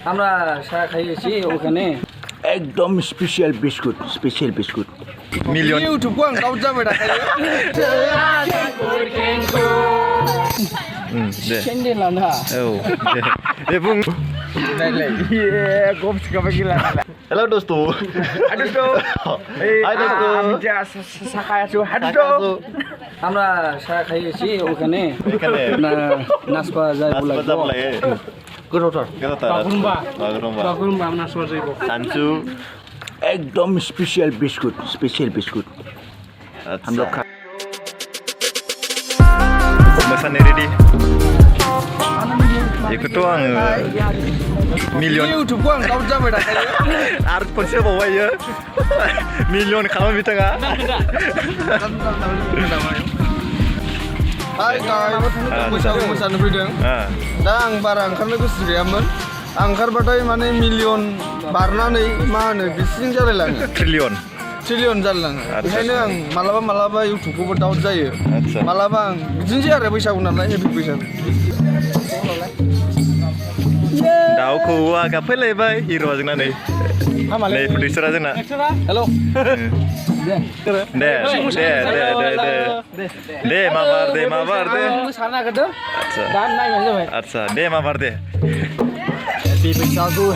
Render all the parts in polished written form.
আমরা চা খাইয়েছি ওখানে একদম স্পেশাল বিস্কুট মিলিয়ন ইউটিউবও आं गाव जाबाय थाखायो सेन्देल लाना औ दे बुं नायलाय गप्स गाबा गिला हेलो दोस्तों हाय दोस्तों আমরা চা খাইয়েছি ওখানে নাসপা যায় বলে गोथावथार बागुरुम्बा नासपा जायो सानसु एकदम स्पेशल बिस्कुट हम लोग खा मोसानो रेडि बेखौथ' आङो मिलियन इउटिउबखौ आं गाव जाबाय थाखायो आरो खनसे बावबायो मिलियन खालामो बिथाङा हाय बैसागु मोसानो फैदों दा आं बारा ओंखारनो गोसो गैयामोन आं ओंखारबाथाय माने मिलियन बारनानै मा होनो बिसिं जालायलाङो ट्रिलियन जालायलाङो बेखायनो आं मालाबा इउटिउबखौबो डाउट जायो मालाबा आं बिदिनोसै आरो बैसागु नालाय हेपि बैसागु दाउ खौवौआ गाबफैलायबाय हिर'आ जोंना नै प्रडिउसारा जोंना हेल' दे माबार दे मोसानो नागिरदों दा नायबानो जाबाय आदसा दे माबार दे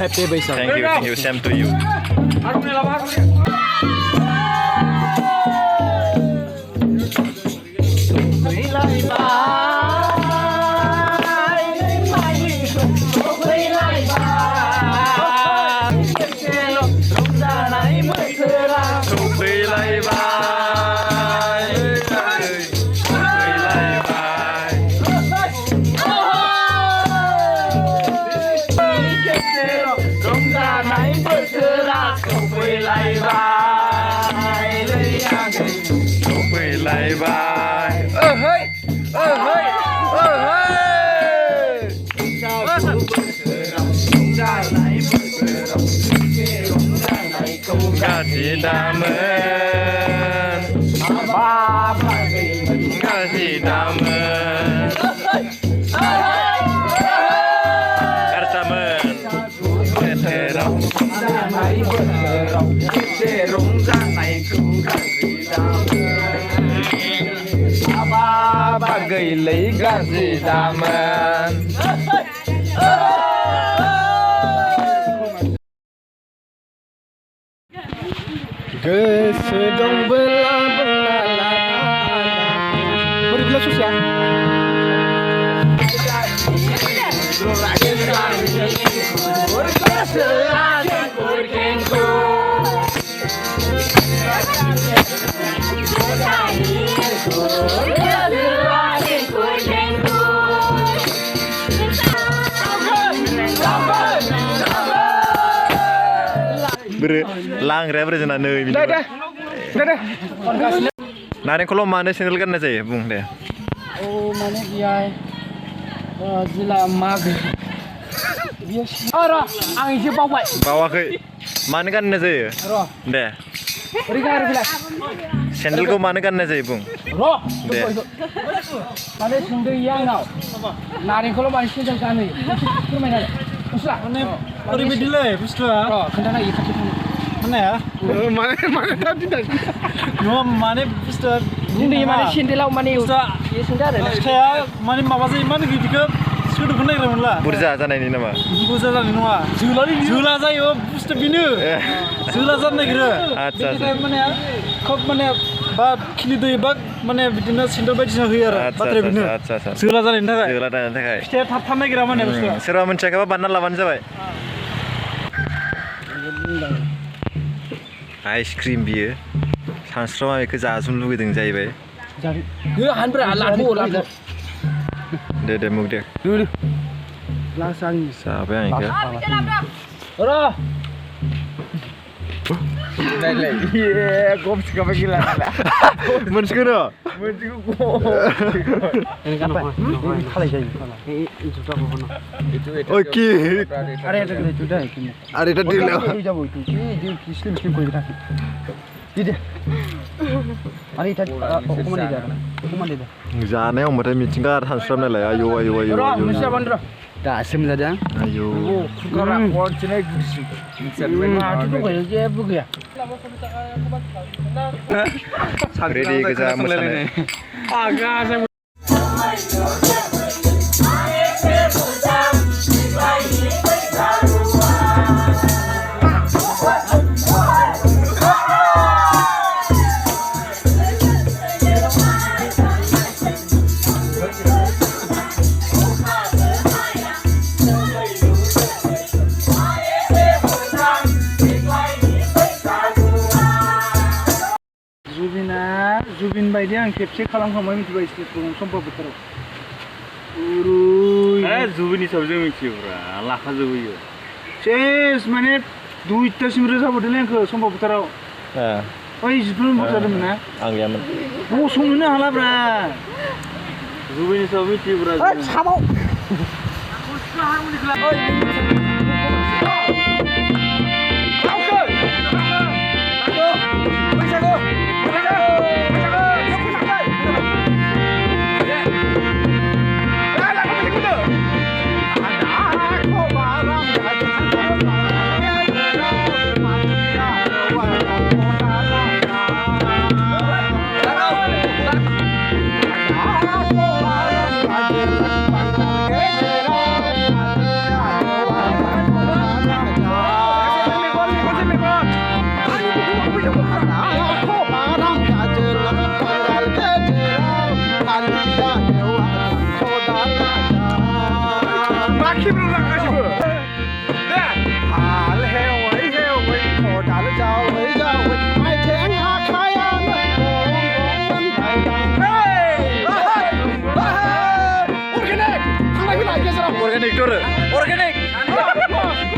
happy Baisagu thank you same to you गैलै गाज्रि दामोन गोसो दंबोला बोरै बिला ससेया लांग्राया बोरै जोंना नै नारेंखलाव मानो सेन्देल गाननाय जायो बुं दे माने बेहाय जिल्ला मागो आं एसे बावाखै मानो गाननाय जायो दे सेन्देलखौ मानो गाननाय जायो बुं दे माने सोंदों आंनाव नारेंखलाव मानो सेन्देल गानो फोरमायनानै माने ओरैबायदिलै बुस्थुआ खोन्थाना माने बुस्थुआ माने सेन्देलाव माने सोंदों आरो फिथाइया माने माबा जायो माने बिदिखौ सोदोबखौ नागिरदोंमोनला बुरजा जानायनि नामा बुरजा जानाय नङा जोला जायो बुस्थु बेनो जोला जानो नागिरो आदसा माने खोब माने बा खिलिदै बा माने बिदिनो सेन्देल बायदिसिना होयो आरो बाथ्राया बेनो जोला जानायनि थाखाय फिथाइया थाब नागिरा माने बुस्थुआ सोरबा मोनथियाखैबा बानायना लाबानो जाबाय आइसक्रिम बियो सानस्रावा बेखौ जाजोबनो लुगैदों जाहैबाय दे मुग दे जाबाय आं बेखौ गप्स गाबा गिला मोनसिगोन जानायाव होनबाथाय मिथिंगा सानस्राम नालाय आयौ दासो मोनजादों आयौ खुगारा खनसेनो गुदि माथो दंखायो जेबो गैया रेडि गोजा मोसानो जुबिन बायदि आं खेबसे खालामखांबाय मिथिबाय स्टेजखौ सम्पद बोथोराव जुबिनि सायाव जों मिथियोब्रा लाखाजोबो इयो सेस माने 2टासिम रोजाबोदोंलै आंखौ सम्पद बोथोराव ओइ जिथु बुरजादोंमोन ना आं गैयामोन गसंनोनो हालाब्रा जुबिनि सायाव मिथियोब्रा साबाव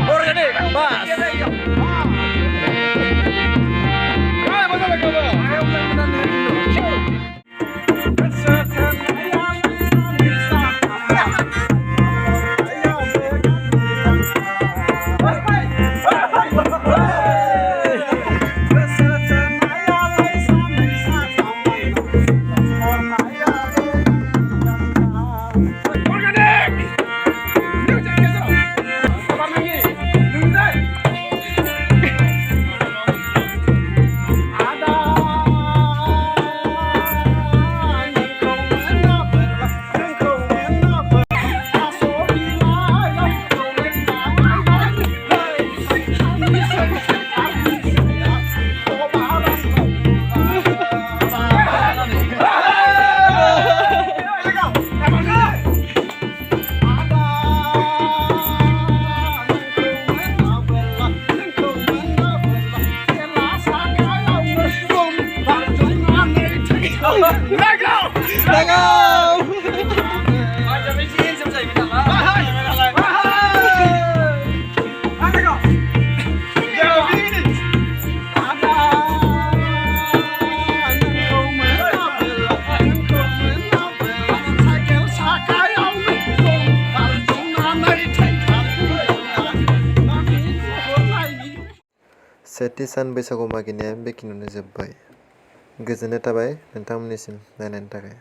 Organic, Mas. सेथि सान बैसागु मागिनाया बेखिनियावनो जोब्बाय। गोजोननाय थाबाय नोंथांमोननिसिम नायनायनि थाखाय।